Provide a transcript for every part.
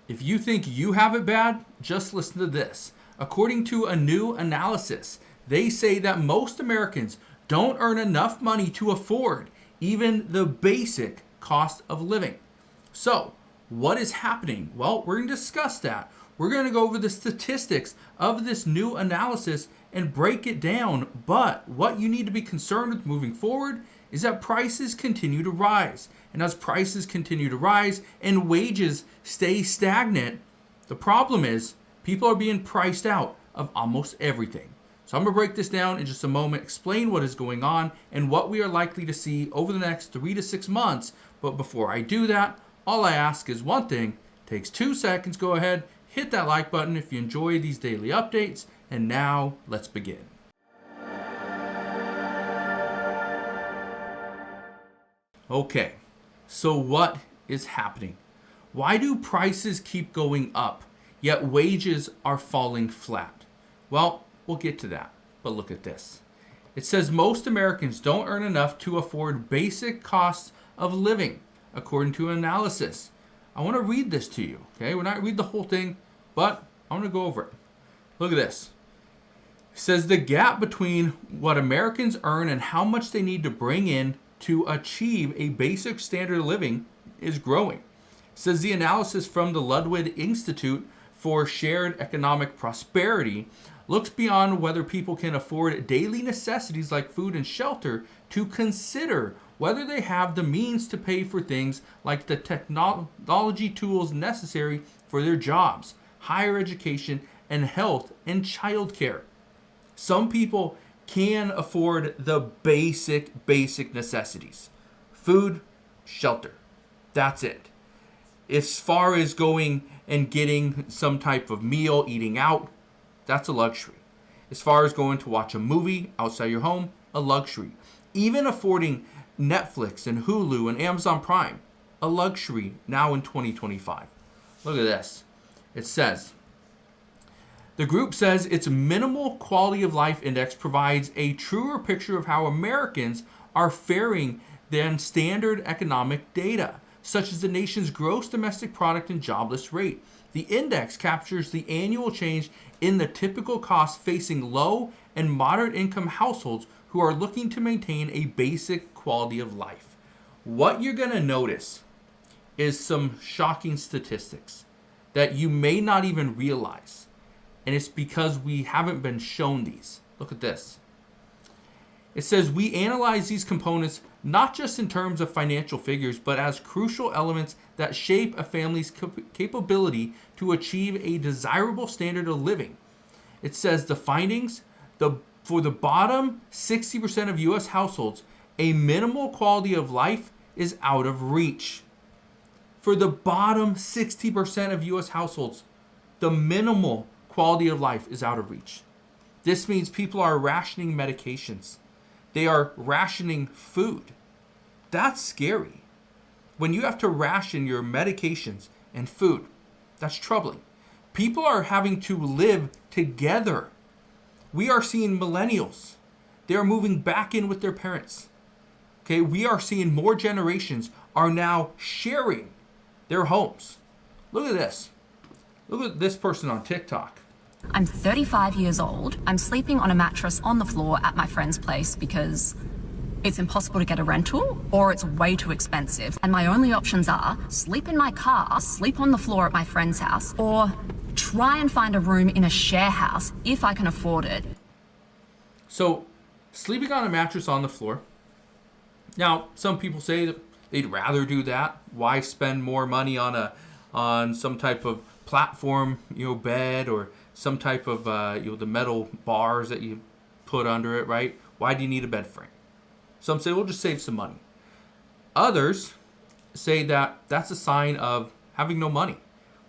If you think you have it bad, just listen to this. According to a new analysis, they say that most Americans don't earn enough money to afford even the basic cost of living. So, what is happening? Well, we're going to discuss that. We're going to go over the statistics of this new analysis and break it down. But what you need to be concerned with moving forward is that prices continue to rise. And as prices continue to rise and wages stay stagnant, the problem is people are being priced out of almost everything. So I'm going to break this down in just a moment, explain what is going on and what we are likely to see over the next 3 to 6 months. But before I do that, all I ask is one thing. It takes 2 seconds. Go ahead, hit that like button if you enjoy these daily updates. And now let's begin. Okay, so what is happening? Why do prices keep going up, yet wages are falling flat? Well, we'll get to that, but look at this. It says most Americans don't earn enough to afford basic costs of living, according to an analysis. I want to read this to you, okay? We're not read the whole thing, but I want to go over it. Look at this. It says the gap between what Americans earn and how much they need to bring in to achieve a basic standard of living is growing. It says the analysis from the Ludwig Institute for Shared Economic Prosperity looks beyond whether people can afford daily necessities like food and shelter to consider whether they have the means to pay for things like the technology tools necessary for their jobs, higher education, and health and childcare. Some people can afford the basic necessities. Food, shelter. That's it. As far as going and getting some type of meal, eating out, that's a luxury. As far as going to watch a movie outside your home, a luxury. Even affording Netflix and Hulu and Amazon Prime, a luxury now in 2025. Look at this. It says, the group says its minimal quality of life index provides a truer picture of how Americans are faring than standard economic data, such as the nation's gross domestic product and jobless rate. The index captures the annual change in the typical costs facing low and moderate income households who are looking to maintain a basic quality of life. What you're going to notice is some shocking statistics that you may not even realize. And it's because we haven't been shown these. Look at this. It says we analyze these components not just in terms of financial figures, but as crucial elements that shape a family's capability to achieve a desirable standard of living. It says the findings, for the bottom 60% of U.S. households, a minimal quality of life is out of reach. For the bottom 60% of U.S. households, the minimal quality of life is out of reach. This means people are rationing medications. They are rationing food. That's scary. When you have to ration your medications and food, that's troubling. People are having to live together. We are seeing millennials. They are moving back in with their parents. Okay, we are seeing more generations are now sharing their homes. Look at this. Look at this person on TikTok. I'm 35 years old. I'm sleeping on a mattress on the floor at my friend's place because it's impossible to get a rental or it's way too expensive. And my only options are sleep in my car, sleep on the floor at my friend's house, or try and find a room in a share house if I can afford it. So, sleeping on a mattress on the floor. Now, some people say that they'd rather do that. Why spend more money on some type of platform, bed, or some type of the metal bars that you put under it, right? Why do you need a bed frame? Some say we'll just save some money. Others say that that's a sign of having no money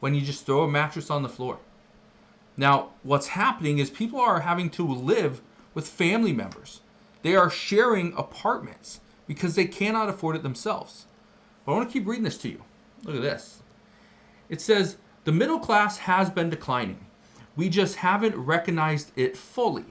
when you just throw a mattress on the floor. Now, what's happening is people are having to live with family members. They are sharing apartments because they cannot afford it themselves. But I want to keep reading this to you. Look at this. It says, the middle class has been declining. We just haven't recognized it fully. It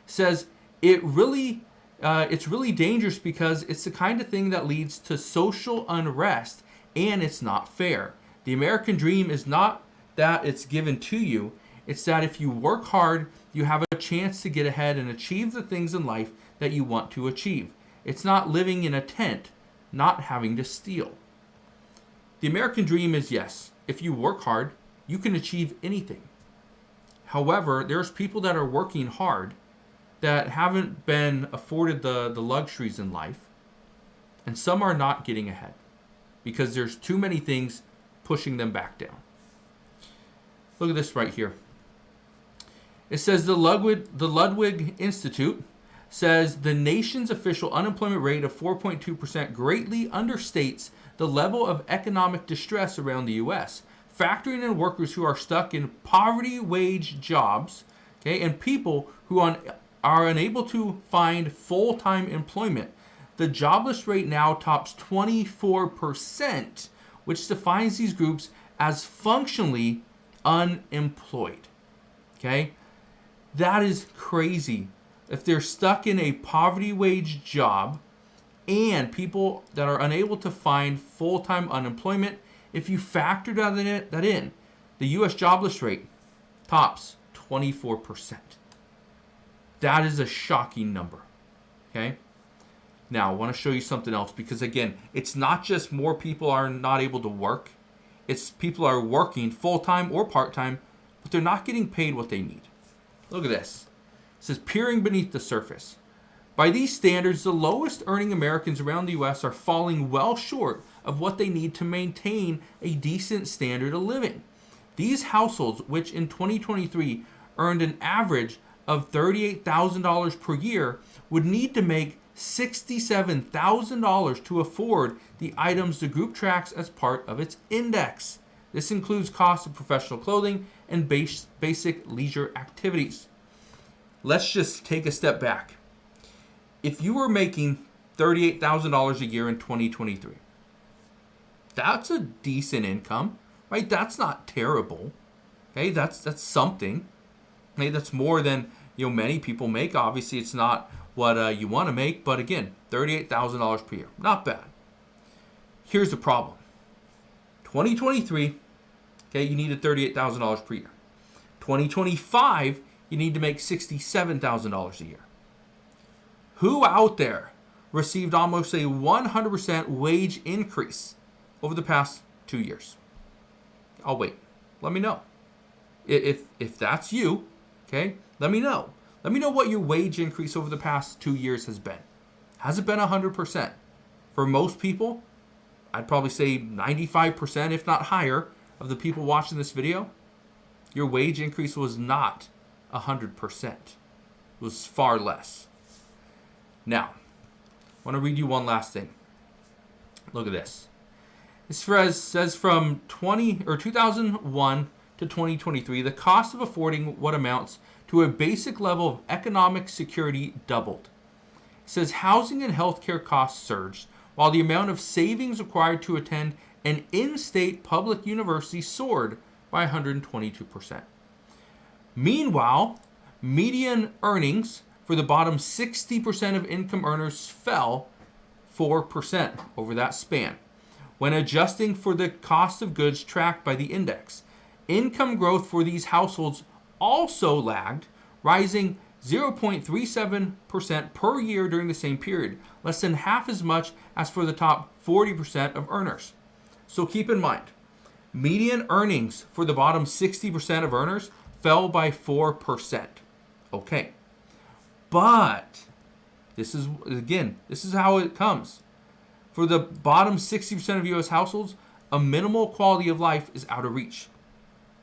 says, it's really dangerous because it's the kind of thing that leads to social unrest and it's not fair. The American dream is not that it's given to you, it's that if you work hard, you have a chance to get ahead and achieve the things in life that you want to achieve. It's not living in a tent, not having to steal. The American dream is, yes, if you work hard, you can achieve anything. However, there's people that are working hard that haven't been afforded the luxuries in life, and some are not getting ahead because there's too many things pushing them back down. Look at this right here. It says the Ludwig Institute says the nation's official unemployment rate of 4.2% greatly understates the level of economic distress around the U.S., factoring in workers who are stuck in poverty wage jobs, okay, and people who are unable to find full-time employment. The jobless rate now tops 24%, which defines these groups as functionally unemployed. Okay? That is crazy. If they're stuck in a poverty wage job and people that are unable to find full-time unemployment, if you factor that in, the U.S. jobless rate tops 24%. That is a shocking number. Okay? Now, I want to show you something else because, again, it's not just more people are not able to work. It's people are working full-time or part-time, but they're not getting paid what they need. Look at this. It says, peering beneath the surface. By these standards, the lowest earning Americans around the U.S. are falling well short of what they need to maintain a decent standard of living. These households, which in 2023 earned an average of $38,000 per year, would need to make $67,000 to afford the items the group tracks as part of its index. This includes costs of professional clothing and basic leisure activities. Let's just take a step back. If you were making $38,000 a year in 2023, that's a decent income, right? That's not terrible. Okay, that's something. Okay, that's more than many people make. Obviously, it's not what you want to make, but again, $38,000 per year, not bad. Here's the problem. 2023, okay, you needed $38,000 per year. 2025, you need to make $67,000 a year. Who out there received almost a 100% wage increase over the past 2 years? I'll wait. Let me know. If that's you, okay, let me know. Let me know what your wage increase over the past 2 years has been. Has it been 100%? For most people, I'd probably say 95%, if not higher, of the people watching this video, your wage increase was not 100%. It was far less. Now, I want to read you one last thing. Look at this. This says from 2001 to 2023, the cost of affording what amounts to a basic level of economic security doubled. It says housing and healthcare costs surged, while the amount of savings required to attend an in-state public university soared by 122%. Meanwhile, median earnings for the bottom 60% of income earners fell 4% over that span. When adjusting for the cost of goods tracked by the index, income growth for these households also lagged, rising 0.37% per year during the same period, less than half as much as for the top 40% of earners. So keep in mind, median earnings for the bottom 60% of earners fell by 4%. Okay. But this is how it comes. For the bottom 60% of U.S. households, a minimal quality of life is out of reach.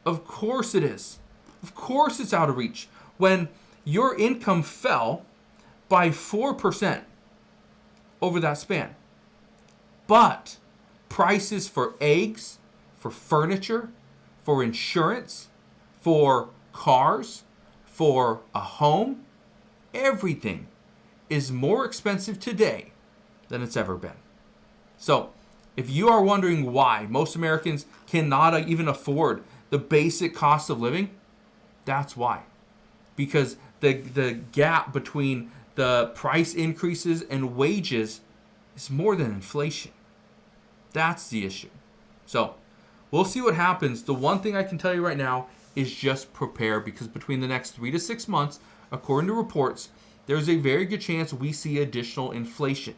Of course it is. Of course it's out of reach. When your income fell by 4% over that span. But prices for eggs, for furniture, for insurance, for cars, for a home, everything is more expensive today than it's ever been. So, if you are wondering why most Americans cannot even afford the basic cost of living, that's why. Because the gap between the price increases and wages is more than inflation. That's the issue. So, we'll see what happens. The one thing I can tell you right now is just prepare, because between the next 3 to 6 months, according to reports, there's a very good chance we see additional inflation.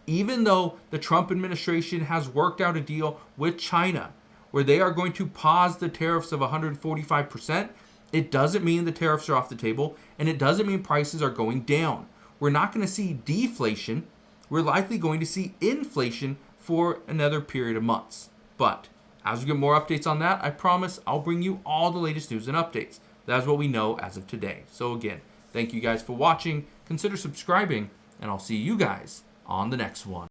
Even though the Trump administration has worked out a deal with China where they are going to pause the tariffs of 145%, it doesn't mean the tariffs are off the table, and it doesn't mean prices are going down. We're not going to see deflation. We're likely going to see inflation for another period of months. But as we get more updates on that, I promise I'll bring you all the latest news and updates. That's what we know as of today. So again, thank you guys for watching. Consider subscribing, and I'll see you guys on the next one.